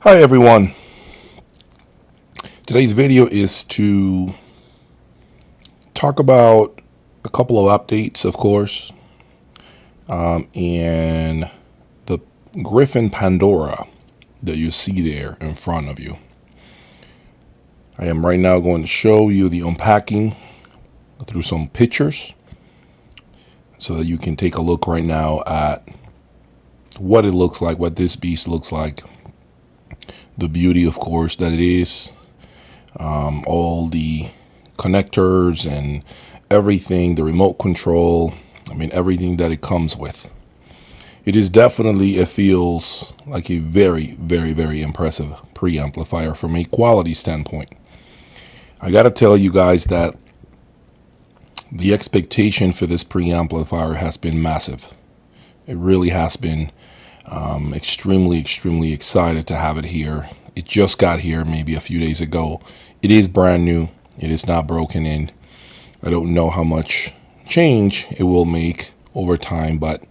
Hi everyone. Today's video is to talk about a couple of updates, of course, and the Griffin Pandora that you see there in front of you. I am right now going to show you the unpacking through some pictures so that you can take a look right now at what it looks like, what this beast looks like. The beauty, of course, that it is, all the connectors and everything, the remote control, everything that it comes with. It feels like a very, very, very impressive preamplifier from a quality standpoint. I gotta tell you guys that the expectation for this preamplifier has been massive. It really has been. Extremely excited to have it here. It just got here maybe a few days ago. It is brand new. It is not broken in. I don't know how much change it will make over time, but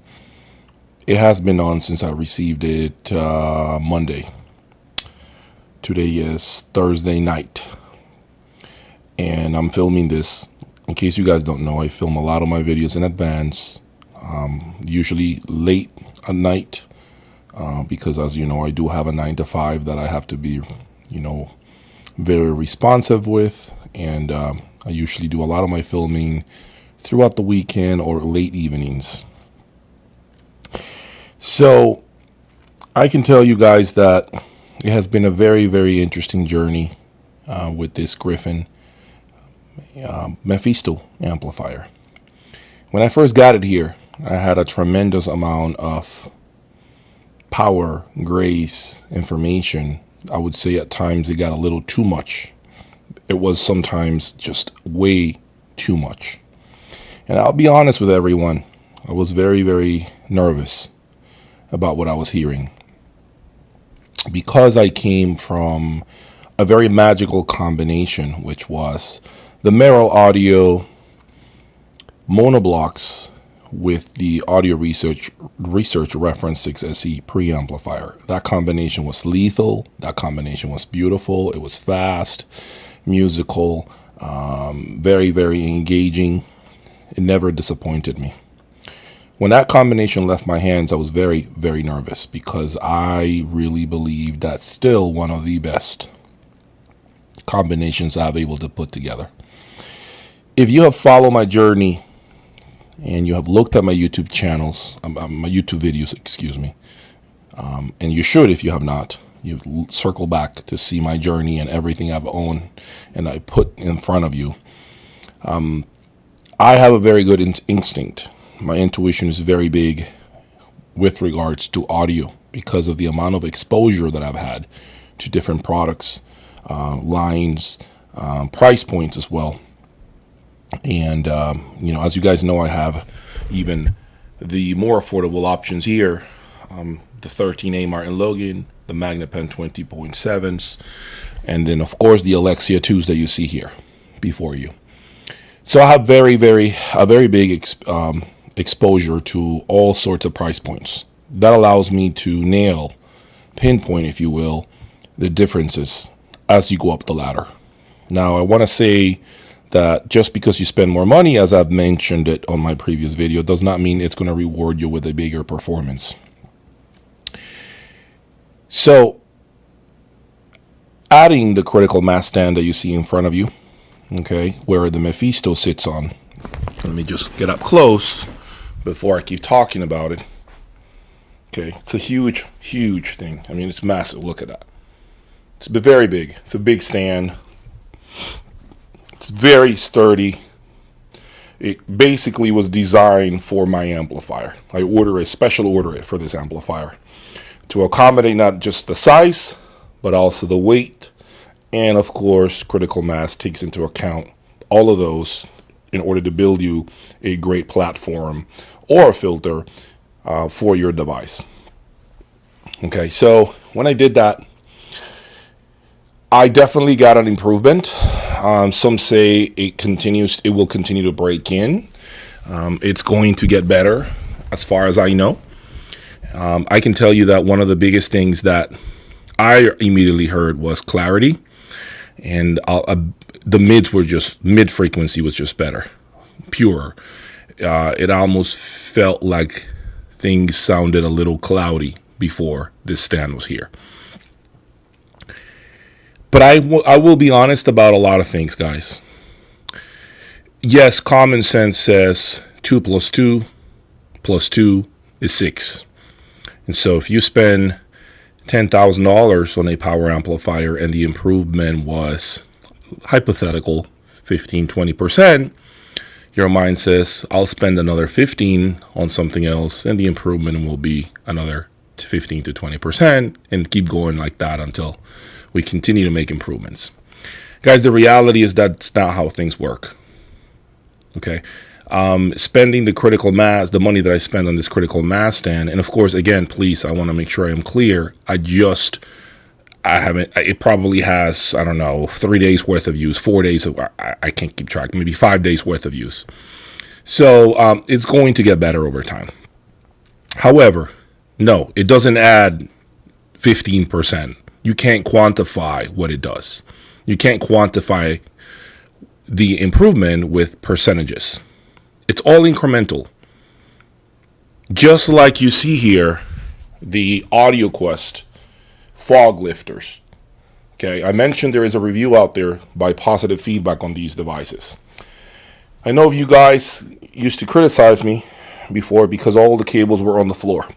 it has been on since I received it Monday. Today is Thursday night, and I'm filming this. In case you guys don't know, I film a lot of my videos in advance, usually late at night. Because, as you know, I do have a 9 to 5 that I have to be, very responsive with. And I usually do a lot of my filming throughout the weekend or late evenings. So I can tell you guys that it has been a very, very interesting journey with this Griffin Mephisto amplifier. When I first got it here, I had a tremendous amount of power, grace, information. I would say at times it got a little too much. It was sometimes just way too much. And I'll be honest with everyone, I was very, very nervous about what I was hearing. Because I came from a very magical combination, which was the Merrill Audio monoblocks with the Audio Research Reference 6SE preamplifier. That combination was lethal. That combination was beautiful. It was fast, musical, very, very engaging. It never disappointed me. When that combination left my hands, I was very, very nervous because I really believe that's still one of the best combinations I've able to put together. If you have followed my journey and you have looked at my YouTube channels, my YouTube videos, excuse me, and you should if you have not. You circle back to see my journey and everything I've owned and I put in front of you. I have a very good instinct. My intuition is very big with regards to audio because of the amount of exposure that I've had to different products, lines, price points as well. And, as you guys know, I have even the more affordable options here. The 13A Martin Logan, the MagnaPen 20.7s, and then, of course, the Alexia 2s that you see here before you. So I have a very big exposure to all sorts of price points. That allows me to pinpoint, if you will, the differences as you go up the ladder. Now, I want to say that just because you spend more money, as I've mentioned it on my previous video, does not mean it's going to reward you with a bigger performance. So, adding the critical mass stand that you see in front of you, okay, where the Mephisto sits on. Let me just get up close before I keep talking about it. Okay, it's a huge thing. It's massive. Look at that. It's very big. It's a big stand. It's very sturdy. It basically was designed for my amplifier. I special order it for this amplifier to accommodate not just the size, but also the weight. And of course, critical mass takes into account all of those in order to build you a great platform or a filter for your device. Okay, so when I did that, I definitely got an improvement. Some say it will continue to break in. It's going to get better as far as I know. I can tell you that one of the biggest things that I immediately heard was clarity, and the mids were just, mid frequency was just better, purer. It almost felt like things sounded a little cloudy before this stand was here. But I will be honest about a lot of things, guys. Yes, common sense says 2 plus 2 plus 2 is 6. And so if you spend $10,000 on a power amplifier and the improvement was hypothetical 15-20%, your mind says, I'll spend another 15 on something else and the improvement will be another 15 to 20%, and keep going like that until we continue to make improvements. Guys, the reality is that's not how things work. Okay. Spending the critical mass, the money that I spend on this critical mass stand, and of course, again, please, I want to make sure I am clear. It probably has, I don't know, 3 days worth of use, 4 days of, I can't keep track, maybe 5 days worth of use. So it's going to get better over time. However, no, it doesn't add 15%. You can't quantify what it does. You can't quantify the improvement with percentages. It's all incremental. Just like you see here, the AudioQuest fog lifters. Okay, I mentioned there is a review out there by Positive Feedback on these devices. I know you guys used to criticize me before because all the cables were on the floor.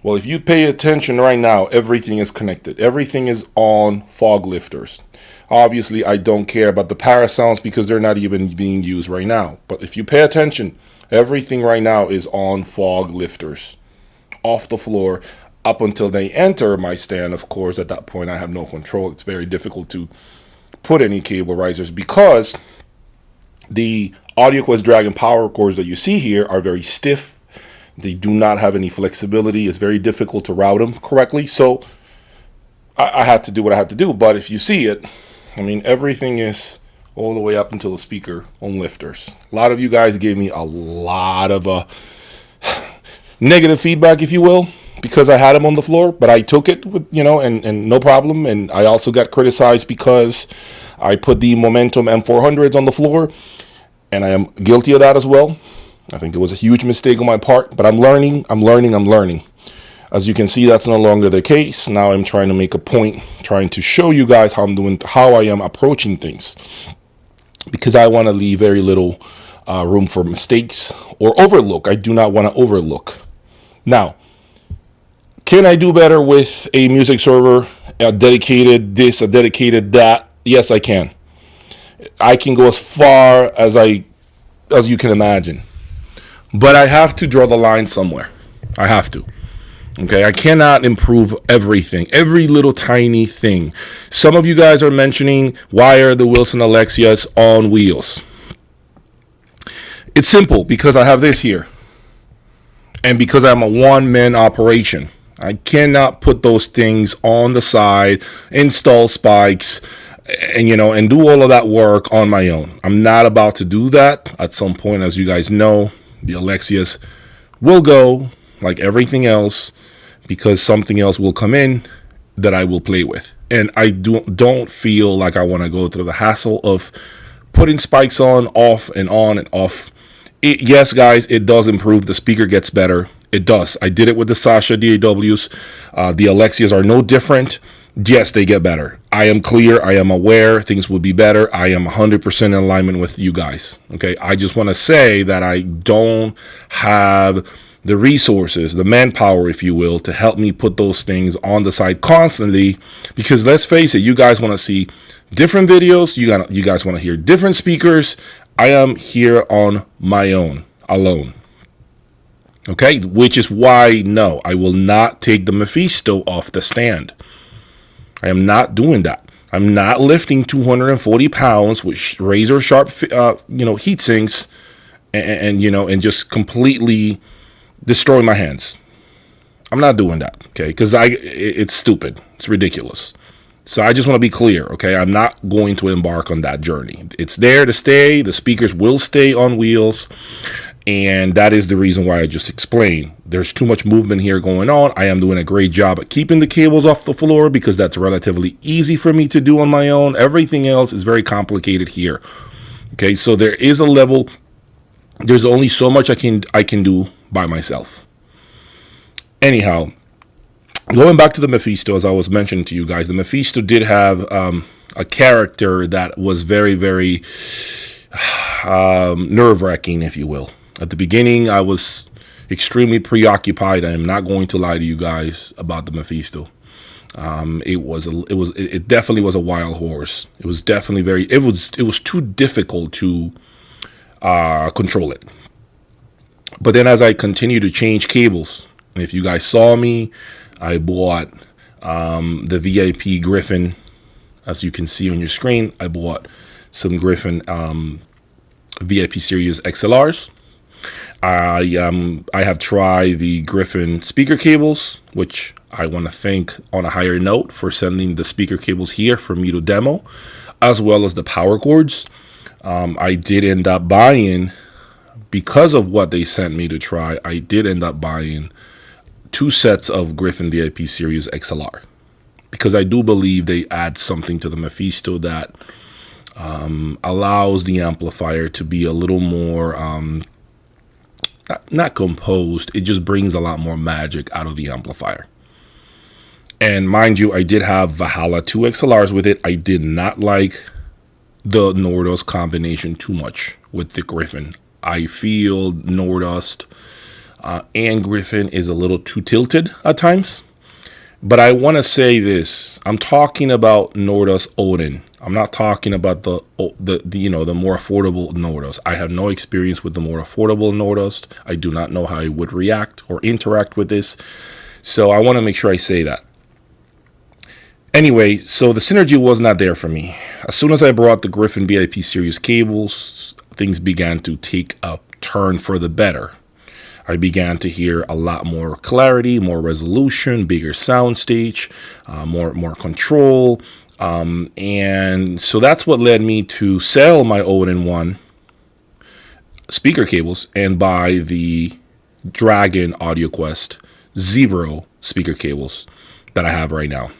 Well, if you pay attention right now, everything is connected. Everything is on fog lifters. Obviously, I don't care about the parasounds because they're not even being used right now. But if you pay attention, everything right now is on fog lifters, off the floor, up until they enter my stand. Of course, at that point, I have no control. It's very difficult to put any cable risers because the AudioQuest Dragon power cords that you see here are very stiff. They do not have any flexibility. It's very difficult to route them correctly. So I had to do what I had to do. But if you see it, I mean, everything is all the way up until the speaker on lifters. A lot of you guys gave me a lot of negative feedback, if you will, because I had them on the floor. But I took it with, and no problem. And I also got criticized because I put the Momentum M400s on the floor. And I am guilty of that as well. I think it was a huge mistake on my part, but I'm learning. As you can see, that's no longer the case. Now I'm trying to make a point, trying to show you guys how I am approaching things, because I want to leave very little room for mistakes or overlook. I do not want to overlook. Now, can I do better with a music server, a dedicated this, a dedicated that? Yes, I can. I can go as far as you can imagine. But I have to draw the line somewhere. I have to. Okay, I cannot improve everything, every little tiny thing. Some of you guys are mentioning, why are the Wilson Alexias on wheels? It's simple, because I have this here. And because I'm a one-man operation. I cannot put those things on the side, install spikes, and do all of that work on my own. I'm not about to do that. At some point, as you guys know, the Alexias will go like everything else, because something else will come in that I will play with. And I don't feel like I want to go through the hassle of putting spikes on and off. Yes, guys, it does improve. The speaker gets better. It does. I did it with the Sasha DAWs. The Alexias are no different. Yes, they get better. I am clear. I am aware things will be better. I am 100% in alignment with you guys. Okay. I just want to say that I don't have the resources, the manpower, if you will, to help me put those things on the side constantly, because let's face it, you guys want to see different videos. You guys want to hear different speakers. I am here on my own, alone. Okay. Which is why, no, I will not take the Mephisto off the stand. I am not doing that. I'm not lifting 240 pounds with razor sharp, heat sinks and just completely destroy my hands. I'm not doing that. Okay. Cause it's stupid. It's ridiculous. So I just want to be clear. Okay. I'm not going to embark on that journey. It's there to stay. The speakers will stay on wheels. And that is the reason why I just explained. there's too much movement here going on. I am doing a great job at keeping the cables off the floor because that's relatively easy for me to do on my own. Everything else is very complicated here. Okay, so there is a level. There's only so much I can do by myself. Anyhow, going back to the Mephisto, as I was mentioning to you guys, the Mephisto did have a character that was very, very nerve-wracking, if you will. At the beginning, I was extremely preoccupied. I am not going to lie to you guys about the Mephisto. It definitely was a wild horse. It was definitely it was too difficult to control it. But then as I continued to change cables, and if you guys saw me, I bought the VIP Griffin. As you can see on your screen, I bought some Griffin VIP Series XLRs. I have tried the Griffin speaker cables, which I want to thank on a higher note for sending the speaker cables here for me to demo, as well as the power cords. I did end up buying, because of what they sent me to try, I did end up buying 2 sets of Griffin VIP Series XLR, because I do believe they add something to the Mephisto that allows the amplifier to be a little more not composed. It just brings a lot more magic out of the amplifier. And mind you, I did have Valhalla 2 XLRs with it. I did not like the Nordos combination too much with the Griffin. I feel Nordos and Griffin is a little too tilted at times. But I want to say this. I'm talking about Nordos Odin. I'm not talking about the more affordable Nordos. I have no experience with the more affordable Nordos. I do not know how I would react or interact with this. So I want to make sure I say that. Anyway, so the synergy was not there for me. As soon as I brought the Griffin VIP Series cables, things began to take a turn for the better. I began to hear a lot more clarity, more resolution, bigger soundstage, more control. And so that's what led me to sell my Odin 1 speaker cables and buy the Dragon AudioQuest Zebro speaker cables that I have right now.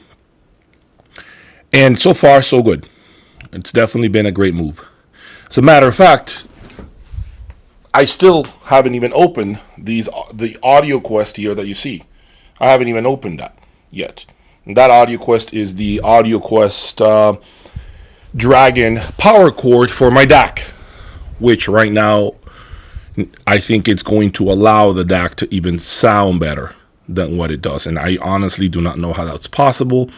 And so far, so good. It's definitely been a great move. As a matter of fact, I still haven't even opened the AudioQuest here that you see. I haven't even opened that yet. And that AudioQuest is the AudioQuest Dragon power cord for my DAC, which right now I think it's going to allow the DAC to even sound better than what it does. And I honestly do not know how that's possible.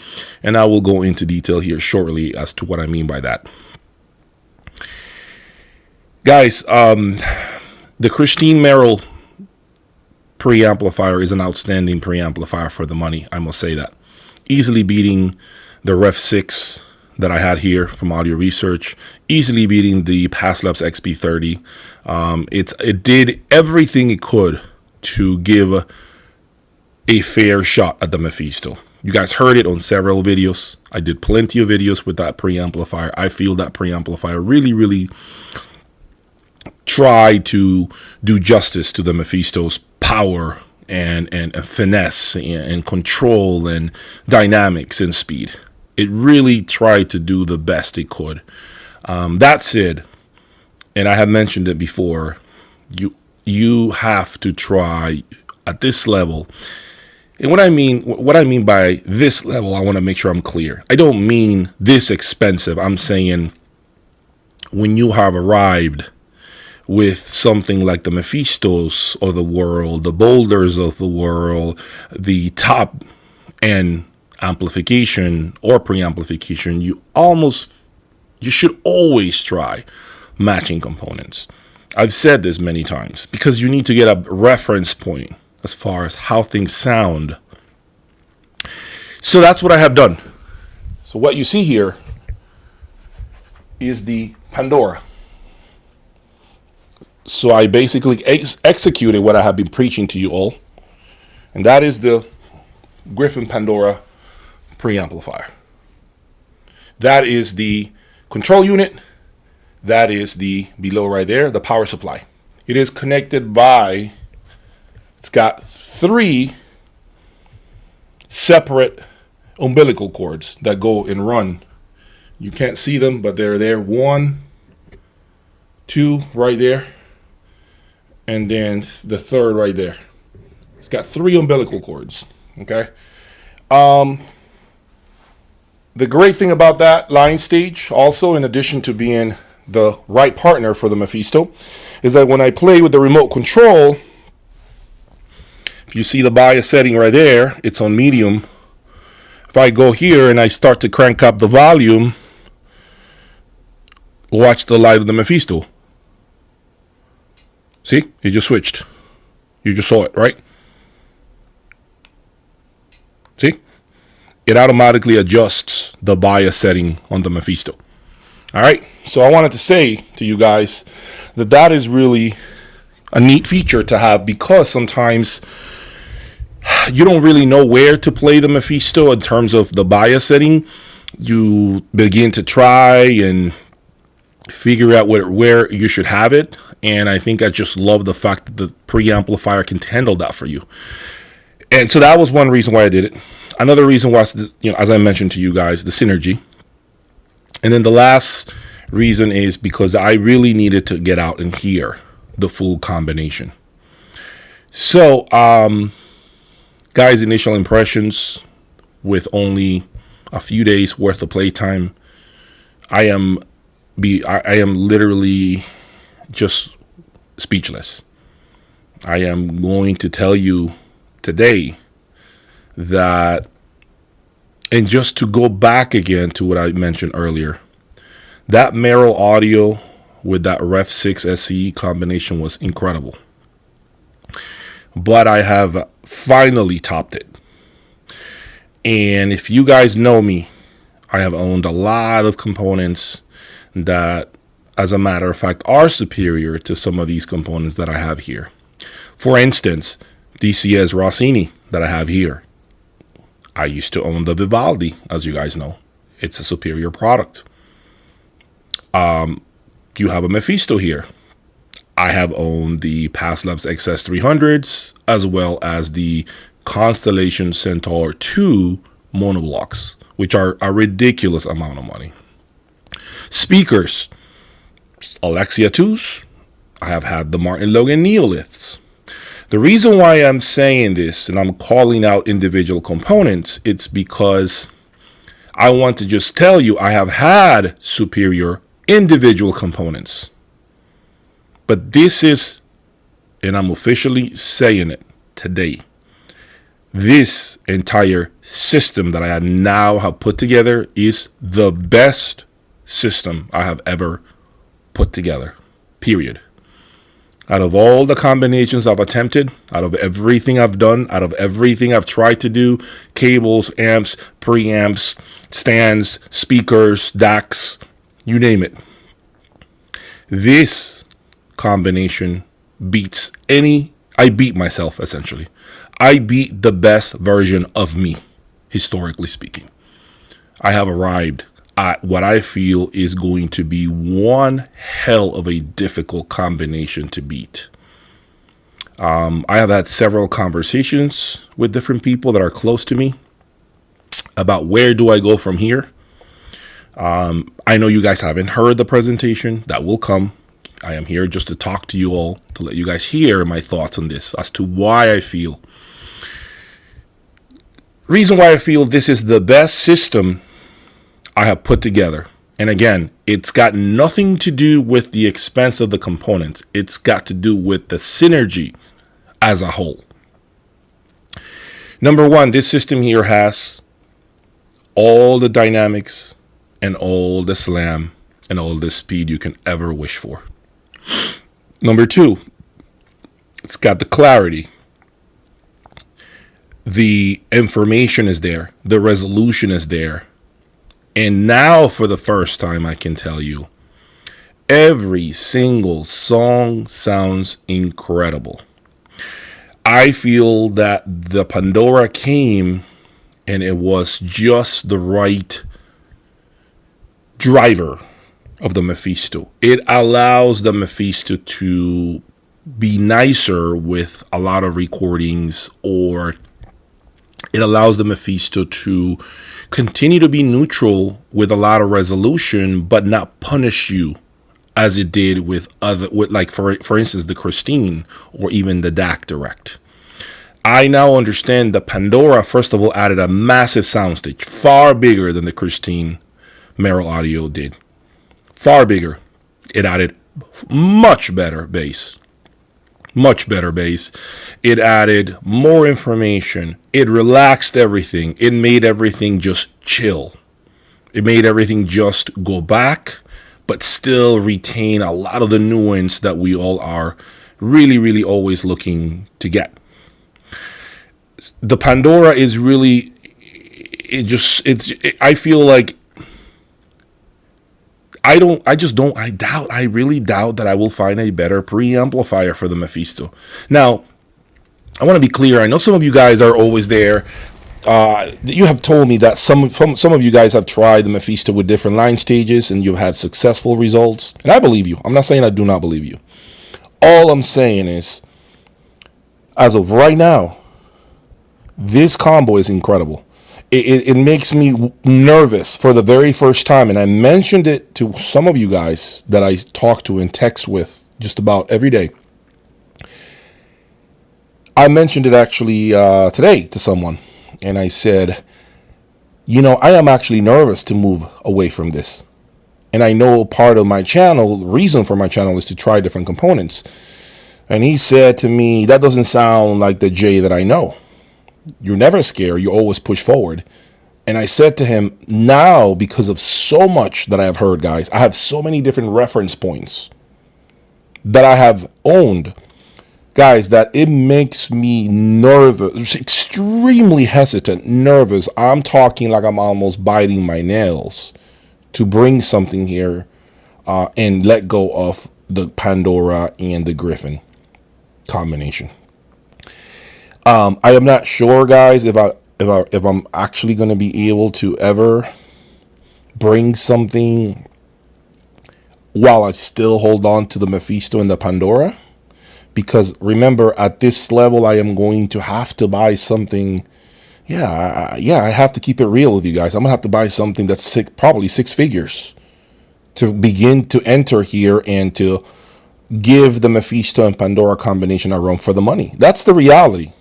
And I will go into detail here shortly as to what I mean by that. Guys, the Christine Merrill preamplifier is an outstanding preamplifier for the money. I must say that. Easily beating the Ref 6 that I had here from Audio Research. Easily beating the Passlabs XP30. It did everything it could to give a fair shot at the Mephisto. You guys heard it on several videos. I did plenty of videos with that preamplifier. I feel that preamplifier really, really try to do justice to the Mephisto's power and finesse and control and dynamics and speed. It really tried to do the best it could. That said, and I have mentioned it before, you have to try at this level. And what I mean by this level, I want to make sure I'm clear. I don't mean this expensive. I'm saying when you have arrived with something like the Mephistos of the world, the Boulders of the world, the top end amplification or preamplification, you should always try matching components. I've said this many times because you need to get a reference point as far as how things sound. So that's what I have done. So what you see here is the Pandora. So I basically executed what I have been preaching to you all. And that is the Griffin Pandora preamplifier. That is the control unit. That is below right there, the power supply. It is connected by, it's got 3 separate umbilical cords that go and run. You can't see them, but they're there. 1, 2 right there, and then the third right there. It's got 3 umbilical cords. Okay. The great thing about that line stage, also, in addition to being the right partner for the Mephisto, is that when I play with the remote control, if you see the bias setting right there, it's on medium. If I go here and I start to crank up the volume, watch the light of the Mephisto. See? It just switched. You just saw it, right? See? It automatically adjusts the bias setting on the Mephisto. All right? So I wanted to say to you guys that that is really a neat feature to have, because sometimes you don't really know where to play the Mephisto in terms of the bias setting. You begin to try and figure out where you should have it. And I think I just love the fact that the preamplifier can handle that for you. And so that was one reason why I did it. Another reason was, as I mentioned to you guys, the synergy. And then the last reason is because I really needed to get out and hear the full combination. So, guys, initial impressions with only a few days worth of playtime. I am literally just speechless. I am going to tell you today that, and just to go back again to what I mentioned earlier, that Merrill audio with that Ref 6 SE combination was incredible. But I have finally topped it. And if you guys know me, I have owned a lot of components that, as a matter of fact, are superior to some of these components that I have here. For instance, DCS Rossini that I have here. I used to own the Vivaldi, as you guys know. It's a superior product. You have a Mephisto here. I have owned the Paslabs XS300s as well as the Constellation Centaur 2 monoblocks, which are a ridiculous amount of money. Speakers, Alexia 2s. I have had the Martin Logan Neoliths. The reason why I'm saying this and I'm calling out individual components, it's because I want to just tell you I have had superior individual components. But this is, and I'm officially saying it today, this entire system that I now have put together is the best system I have ever put together, period. Out of all the combinations I've attempted, out of everything I've done, out of everything I've tried to do, cables, amps, preamps, stands, speakers, DACs, you name it, this combination beats I beat myself, essentially. I beat the best version of me, historically speaking. I have arrived at what I feel is going to be one hell of a difficult combination to beat. I have had several conversations with different people that are close to me about where do I go from here. I know you guys haven't heard the presentation. That will come. I am here just to talk to you all, to let you guys hear my thoughts on this as to why I feel. Reason why I feel this is the best system I have put together. And again, it's got nothing to do with the expense of the components. It's got to do with the synergy as a whole. Number one, this system here has all the dynamics and all the slam and all the speed you can ever wish for. Number two, it's got the clarity. The information is there. The resolution is there. And now, for the first time, I can tell you, every single song sounds incredible. I feel that the Pandora came and it was just the right driver of the Mephisto. It allows the Mephisto to be nicer with a lot of recordings, or it allows the Mephisto to continue to be neutral with a lot of resolution, but not punish you as it did with like for instance, the Christine or even the DAC Direct. I now understand the Pandora, first of all, added a massive soundstage, far bigger than the Christine Merrill Audio did. Far bigger. It added much better bass. Much better bass. It added more information. It relaxed everything. It made everything just chill. It made everything just go back, but still retain a lot of the nuance that we all are really, really always looking to get. The Pandora is really, I feel like I really doubt that I will find a better preamplifier for the Mephisto. Now, I want to be clear. I know some of you guys are always there. You have told me that some of you guys have tried the Mephisto with different line stages and you've had successful results. And I believe you. I'm not saying I do not believe you. All I'm saying is, as of right now, this combo is incredible. It makes me nervous for the very first time. And I mentioned it to some of you guys that I talk to and text with just about every day. I mentioned it actually today to someone. And I said, I am actually nervous to move away from this. And I know part of my channel, the reason for my channel is to try different components. And he said to me, that doesn't sound like the Jay that I know. You're never scared. You always push forward. And I said to him, now, because of so much that I have heard, guys, I have so many different reference points that I have owned, guys, that it makes me nervous, extremely hesitant, nervous. I'm talking like I'm almost biting my nails to bring something here and let go of the Pandora and the Griffin combination. I am not sure, guys, if I'm actually going to be able to ever bring something while I still hold on to the Mephisto and the Pandora. Because remember, at this level, I am going to have to buy something. I have to keep it real with you guys. I'm going to have to buy something that's probably six figures to begin to enter here and to give the Mephisto and Pandora combination a run for the money. That's the reality.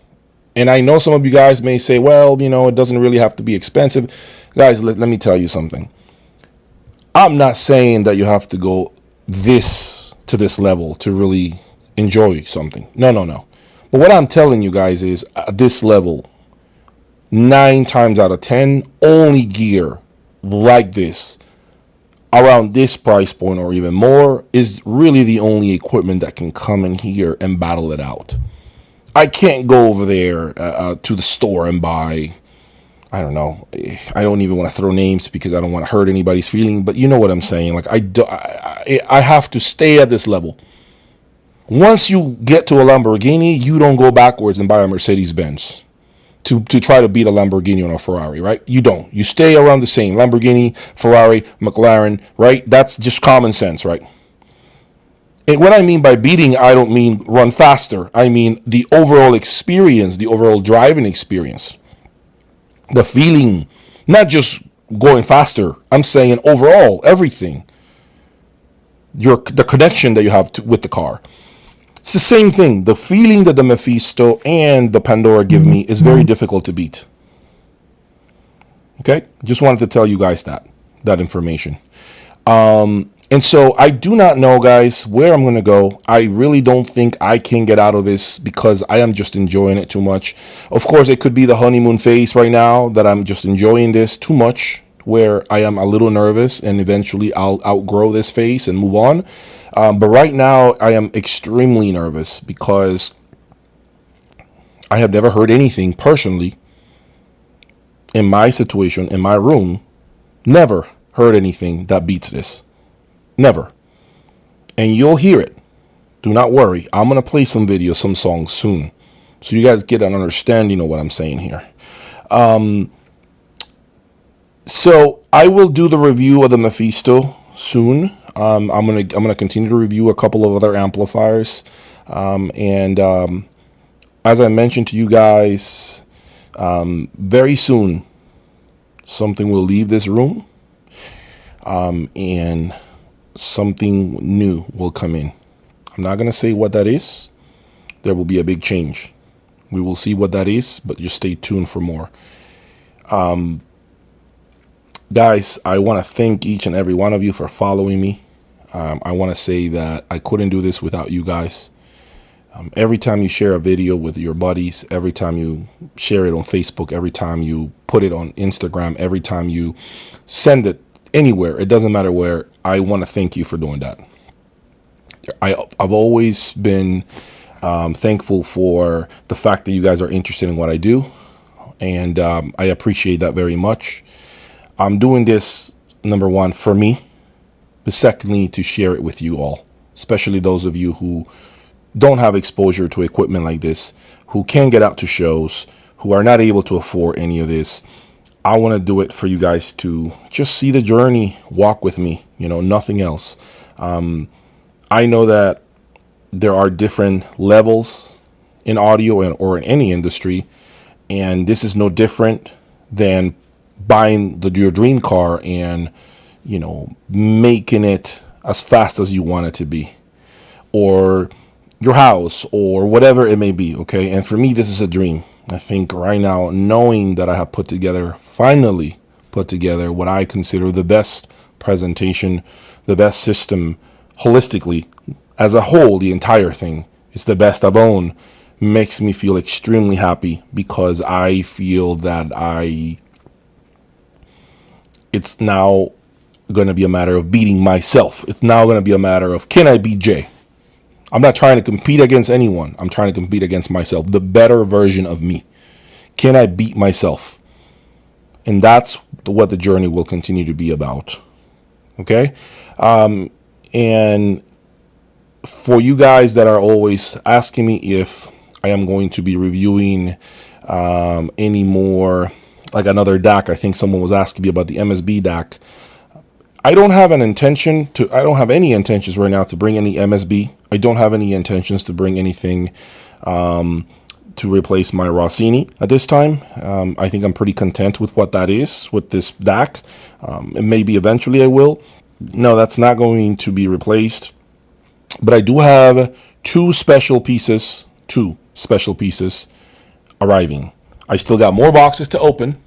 And I know some of you guys may say, well, it doesn't really have to be expensive. Guys, let me tell you something. I'm not saying that you have to go to this level to really enjoy something. No. But what I'm telling you guys is, at this level, 9 times out of 10, only gear like this, around this price point or even more, is really the only equipment that can come in here and battle it out. I can't go over there to the store and buy, I don't know, I don't even want to throw names because I don't want to hurt anybody's feeling, but you know what I'm saying. Like, I have to stay at this level. Once you get to a Lamborghini, you don't go backwards and buy a Mercedes-Benz to try to beat a Lamborghini or a Ferrari, right? You don't. You stay around the same. Lamborghini, Ferrari, McLaren, right? That's just common sense, right? And what I mean by beating, I don't mean run faster. I mean the overall experience, the overall driving experience. The feeling, not just going faster. I'm saying overall, everything. The connection that you have with the car. It's the same thing. The feeling that the Mephisto and the Pandora give me is very difficult to beat. Okay? Just wanted to tell you guys that information. And so I do not know, guys, where I'm going to go. I really don't think I can get out of this because I am just enjoying it too much. Of course, it could be the honeymoon phase right now that I'm just enjoying this too much, where I am a little nervous and eventually I'll outgrow this phase and move on. But right now I am extremely nervous because I have never heard anything personally in my situation, in my room, never heard anything that beats this. Never. And you'll hear it. Do not worry. I'm going to play some videos, some songs soon, so you guys get an understanding of what I'm saying here. So I will do the review of the Mephisto soon. I'm gonna continue to review a couple of other amplifiers. And as I mentioned to you guys, very soon something will leave this room, and something new will come in. I'm not going to say what that is. There will be a big change. We will see what that is, but just stay tuned for more. Guys, I want to thank each and every one of you for following me. I want to say that I couldn't do this without you guys. Every time you share a video with your buddies, every time you share it on Facebook, every time you put it on Instagram, every time you send it anywhere, it doesn't matter where, I want to thank you for doing that. I've always been thankful for the fact that you guys are interested in what I do, and I appreciate that very much. I'm doing this, number one, for me, but secondly, to share it with you all, especially those of you who don't have exposure to equipment like this, who can't get out to shows, who are not able to afford any of this. I want to do it for you guys to just see the journey, walk with me, nothing else. I know that there are different levels in audio or in any industry, and this is no different than buying your dream car and making it as fast as you want it to be, or your house, or whatever it may be. Okay, and for me, this is a dream. I think right now, knowing that I have finally put together what I consider the best presentation, the best system, holistically, as a whole, the entire thing is the best I've owned, makes me feel extremely happy, because I feel that it's now going to be a matter of beating myself. It's now going to be a matter of, can I beat Jay? I'm not trying to compete against anyone. I'm trying to compete against myself, the better version of me. Can I beat myself? And that's what the journey will continue to be about. Okay? And for you guys that are always asking me if I am going to be reviewing any more, like another DAC. I think someone was asking me about the MSB DAC. I don't have any intentions right now to bring any MSB. I don't have any intentions to bring anything to replace my Rossini at this time. I think I'm pretty content with what that is, with this DAC. And maybe eventually I will. No, that's not going to be replaced. But I do have two special pieces arriving. I still got more boxes to open.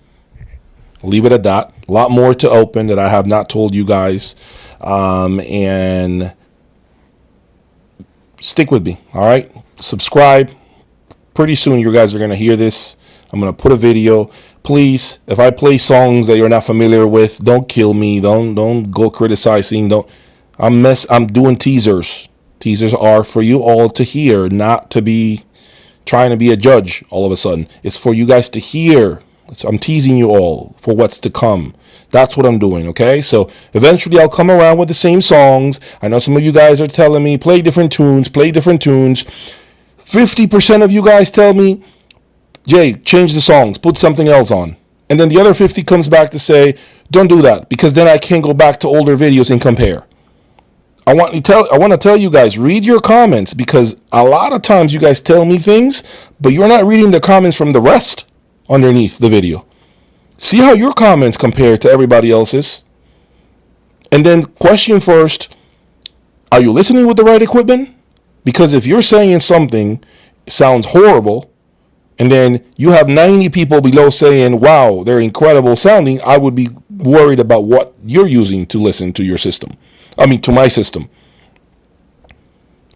Leave it at that. A lot more to open that I have not told you guys. And stick with me, all right? Subscribe. Pretty soon you guys are going to hear this. I'm going to put a video. Please, if I play songs that you're not familiar with, don't kill me. Don't go criticizing. I'm doing teasers. Teasers are for you all to hear, not to be trying to be a judge all of a sudden. It's for you guys to hear. So I'm teasing you all for what's to come. That's what I'm doing, okay? So eventually I'll come around with the same songs. I know some of you guys are telling me, play different tunes. 50% of you guys tell me, Jay, change the songs, put something else on. And then the other 50 comes back to say, don't do that, because then I can't go back to older videos and compare. I want to tell you guys, read your comments, because a lot of times you guys tell me things, but you're not reading the comments from the rest underneath the video. See how your comments compare to everybody else's. And then question first, are you listening with the right equipment? Because if you're saying something sounds horrible, and then you have 90 people below saying, wow, they're incredible sounding, I would be worried about what you're using to listen to your system. To my system.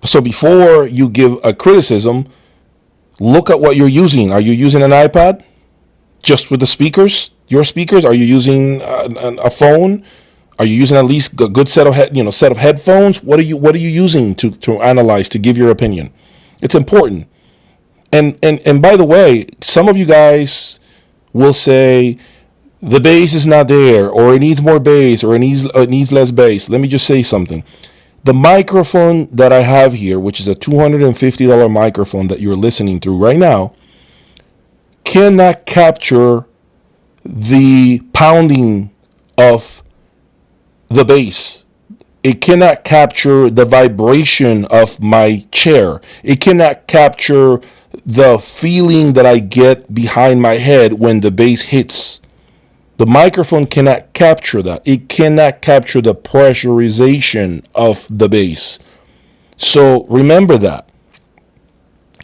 So before you give a criticism, look at what you're using. Are you using an iPad just with the speakers, your speakers? Are you using a phone? Are you using at least a good set of headphones? What are you using to analyze, to give your opinion? It's important. And by the way, some of you guys will say the bass is not there, or it needs more bass, or it needs less bass. Let me just say something. The microphone that I have here, which is a $250 microphone that you're listening through right now, cannot capture the pounding of the bass It cannot capture the vibration of my chair. It cannot capture the feeling that I get behind my head when the bass hits. The microphone cannot capture that. It cannot capture the pressurization of the bass. So remember that.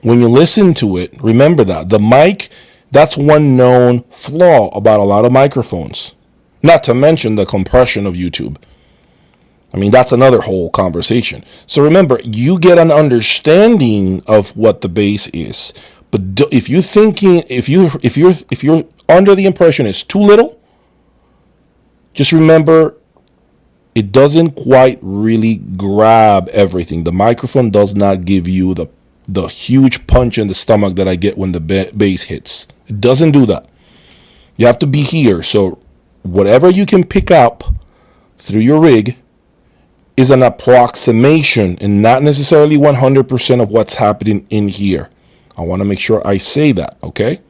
When you listen to it, remember that. The mic, that's one known flaw about a lot of microphones. Not to mention the compression of YouTube. I mean, that's another whole conversation. So remember, you get an understanding of what the bass is. But if you're thinking, if you're under the impression it's too little, just remember it doesn't quite really grab everything. The microphone does not give you the huge punch in the stomach that I get when the bass hits. It doesn't do that. You have to be here. So whatever you can pick up through your rig is an approximation and not necessarily 100% of what's happening in here. I want to make sure I say that, okay?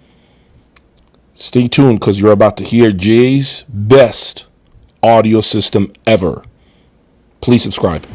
Stay tuned because you're about to hear Jay's best audio system ever. Please subscribe.